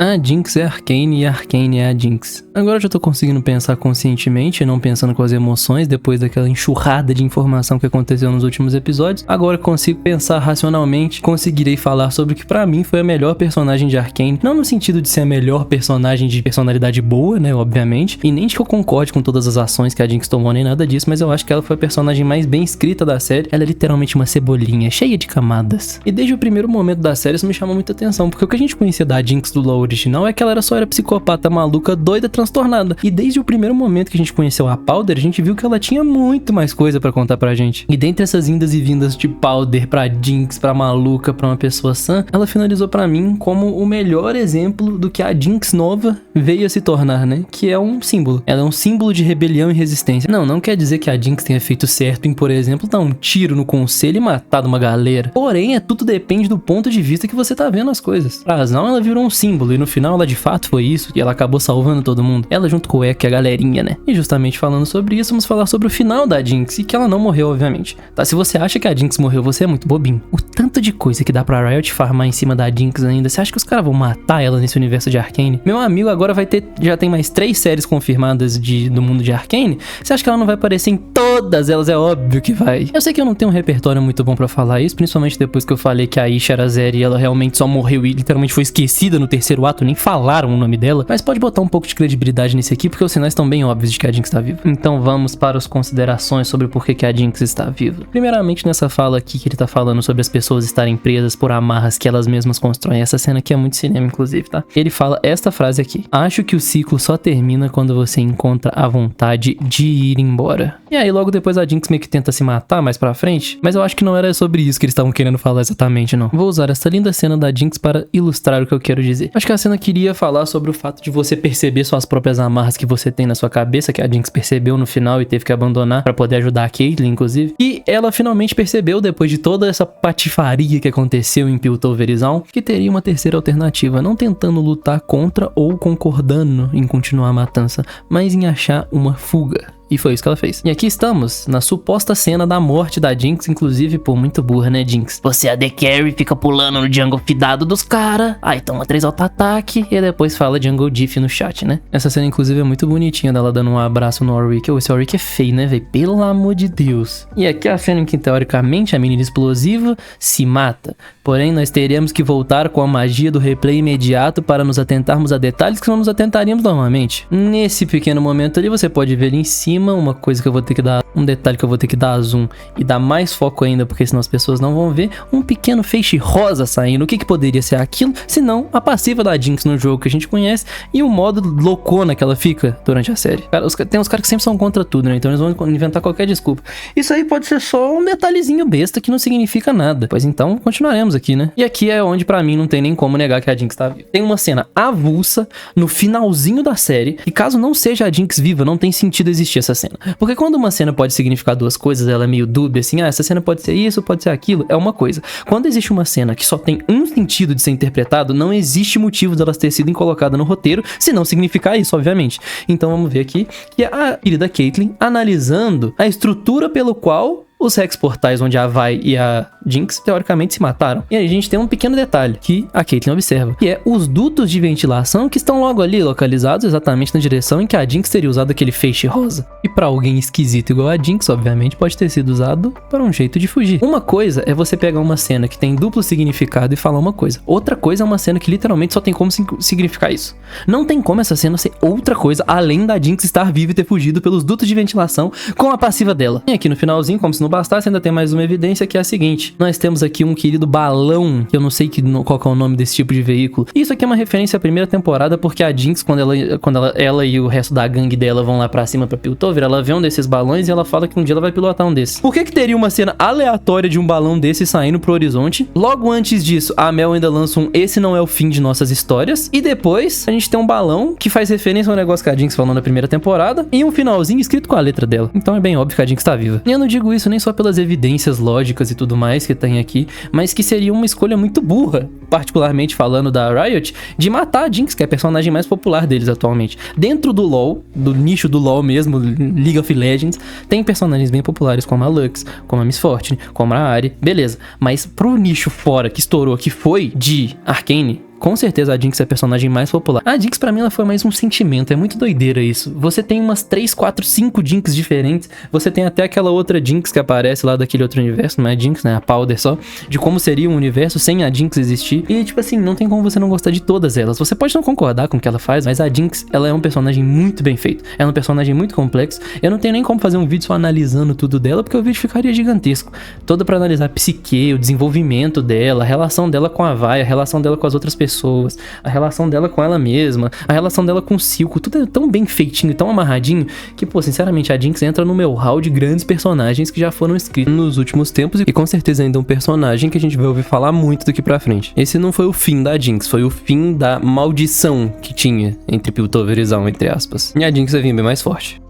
A Jinx é Arcane e a Arcane é a Jinx. Agora eu já tô conseguindo pensar conscientemente, não pensando com as emoções depois daquela enxurrada de informação que aconteceu nos últimos episódios. Agora que consigo pensar racionalmente, conseguirei falar sobre o que pra mim foi a melhor personagem de Arcane. Não no sentido de ser a melhor personagem de personalidade boa, né, obviamente, e nem de que eu concorde com todas as ações que a Jinx tomou, nem nada disso, mas eu acho que ela foi a personagem mais bem escrita da série. Ela é literalmente uma cebolinha, cheia de camadas. E desde o primeiro momento da série isso me chamou muita atenção, porque o que a gente conhecia da Jinx do LoL original é que ela só era psicopata maluca, doida, transtornada. E desde o primeiro momento que a gente conheceu a Powder, a gente viu que ela tinha muito mais coisa pra contar pra gente. E dentre essas indas e vindas de Powder pra Jinx, pra maluca, pra uma pessoa sã, ela finalizou pra mim como o melhor exemplo do que a Jinx nova veio a se tornar, né? Que é um símbolo. Ela é um símbolo de rebelião e resistência. Não quer dizer que a Jinx tenha feito certo em, por exemplo, dar um tiro no conselho e matar uma galera. Porém, tudo depende do ponto de vista que você tá vendo as coisas. Pra Azal, ela virou um símbolo e no final ela de fato foi isso, e ela acabou salvando todo mundo. Ela junto com o Ekko e a galerinha, né? E justamente falando sobre isso, vamos falar sobre o final da Jinx, e que ela não morreu, obviamente. Tá, se você acha que a Jinx morreu, você é muito bobinho. O tanto de coisa que dá pra Riot farmar em cima da Jinx ainda, você acha que os caras vão matar ela nesse universo de Arcane? Meu amigo, agora vai ter, já tem mais 3 séries confirmadas do mundo de Arcane. Você acha que ela não vai aparecer em todas elas? É óbvio que vai. Eu sei que eu não tenho um repertório muito bom pra falar isso, principalmente depois que eu falei que a Isha era Zeri e ela realmente só morreu e literalmente foi esquecida no terceiro ato, nem falaram o nome dela, mas pode botar um pouco de credibilidade nesse aqui, porque os sinais estão bem óbvios de que a Jinx está viva. Então vamos para as considerações sobre por que a Jinx está viva. Primeiramente, nessa fala aqui que ele tá falando sobre as pessoas estarem presas por amarras que elas mesmas constroem. Essa cena aqui é muito cinema, inclusive, tá? Ele fala esta frase aqui: acho que o ciclo só termina quando você encontra a vontade de ir embora. E aí logo depois a Jinx meio que tenta se matar mais pra frente, mas eu acho que não era sobre isso que eles estavam querendo falar exatamente, não. Vou usar essa linda cena da Jinx para ilustrar o que eu quero dizer. Acho que a cena queria falar sobre o fato de você perceber suas próprias amarras que você tem na sua cabeça, que a Jinx percebeu no final e teve que abandonar pra poder ajudar a Caitlyn, inclusive. E ela finalmente percebeu, depois de toda essa patifaria que aconteceu em Piltoverizon, que teria uma terceira alternativa, não tentando lutar contra ou concordando em continuar a matança, mas em achar uma fuga. E foi isso que ela fez. E aqui estamos, na suposta cena da morte da Jinx, inclusive, pô, muito burra, né, Jinx? Você é a The Carry, fica pulando no jungle fidado dos caras, aí toma 3 auto-ataque, e depois fala jungle diff no chat, né? Essa cena, inclusive, é muito bonitinha, dela dando um abraço no Warwick. Esse Warwick é feio, né, velho? Pelo amor de Deus. E aqui é a cena em que, teoricamente, a menina explosiva se mata. Porém, nós teremos que voltar com a magia do replay imediato para nos atentarmos a detalhes que não nos atentaríamos normalmente. Nesse pequeno momento ali, você pode ver ali em cima uma coisa que eu vou ter que dar, um detalhe que eu vou ter que dar zoom e dar mais foco ainda, porque senão as pessoas não vão ver, um pequeno feixe rosa saindo. O que poderia ser aquilo, senão a passiva da Jinx no jogo que a gente conhece e o modo loucona que ela fica durante a série. Cara, tem uns caras que sempre são contra tudo, né? Então eles vão inventar qualquer desculpa. Isso aí pode ser só um detalhezinho besta que não significa nada. Pois então, continuaremos aqui, né? E aqui é onde pra mim não tem nem como negar que a Jinx tá viva. Tem uma cena avulsa no finalzinho da série, e caso não seja a Jinx viva, não tem sentido existir essa cena. Porque quando uma cena pode significar duas coisas, ela é meio dúbia, assim, essa cena pode ser isso, pode ser aquilo, é uma coisa. Quando existe uma cena que só tem um sentido de ser interpretado, não existe motivo delas ter sido colocada no roteiro, se não significar isso, obviamente. Então vamos ver aqui que a querida Caitlyn analisando a estrutura pelo qual os Hex Portais onde a Vi e a Jinx teoricamente se mataram. E aí a gente tem um pequeno detalhe que a Caitlyn observa, que é os dutos de ventilação que estão logo ali, localizados exatamente na direção em que a Jinx teria usado aquele feixe rosa. E pra alguém esquisito igual a Jinx, obviamente, pode ter sido usado para um jeito de fugir. Uma coisa é você pegar uma cena que tem duplo significado e falar uma coisa. Outra coisa é uma cena que literalmente só tem como significar isso. Não tem como essa cena ser outra coisa além da Jinx estar viva e ter fugido pelos dutos de ventilação com a passiva dela. E aqui no finalzinho, como se não bastasse, ainda tem mais uma evidência, que é a seguinte: nós temos aqui um querido balão, que eu não sei qual que é o nome desse tipo de veículo. Isso aqui é uma referência à primeira temporada, porque a Jinx, quando ela e o resto da gangue dela vão lá pra cima pra Piltover, ela vê um desses balões e ela fala que um dia ela vai pilotar um desses. Por que teria uma cena aleatória de um balão desse saindo pro horizonte? Logo antes disso, a Mel ainda lança um "esse não é o fim de nossas histórias", e depois a gente tem um balão que faz referência ao negócio que a Jinx falou na primeira temporada e um finalzinho escrito com a letra dela. Então é bem óbvio que a Jinx tá viva. E eu não digo isso nem só pelas evidências lógicas e tudo mais que tem aqui, mas que seria uma escolha muito burra, particularmente falando da Riot, de matar a Jinx, que é a personagem mais popular deles atualmente. Dentro do LoL, do nicho do LoL mesmo, League of Legends, tem personagens bem populares como a Lux, como a Miss Fortune, como a Ahri, beleza. Mas pro nicho fora que estourou, que foi de Arcane, Com certeza a Jinx é a personagem mais popular. A Jinx pra mim ela foi mais um sentimento, é muito doideira isso. Você tem umas 3, 4, 5 Jinx diferentes, você tem até aquela outra Jinx que aparece lá daquele outro universo, não é Jinx, né, a Powder só, de como seria um universo sem a Jinx existir. E tipo assim, não tem como você não gostar de todas elas. Você pode não concordar com o que ela faz, mas a Jinx, ela é um personagem muito bem feito. Ela é um personagem muito complexo. Eu não tenho nem como fazer um vídeo só analisando tudo dela, porque o vídeo ficaria gigantesco. Todo pra analisar a psique, o desenvolvimento dela, a relação dela com a Vi, a relação dela com as outras pessoas, a relação dela com ela mesma, a relação dela com o Silco. Tudo é tão bem feitinho, tão amarradinho, que, pô, sinceramente, a Jinx entra no meu hall de grandes personagens que já foram escritos nos últimos tempos e com certeza ainda um personagem que a gente vai ouvir falar muito daqui pra frente. Esse não foi o fim da Jinx, foi o fim da maldição que tinha entre Piltover e Zaun, entre aspas. E a Jinx vai vir bem mais forte.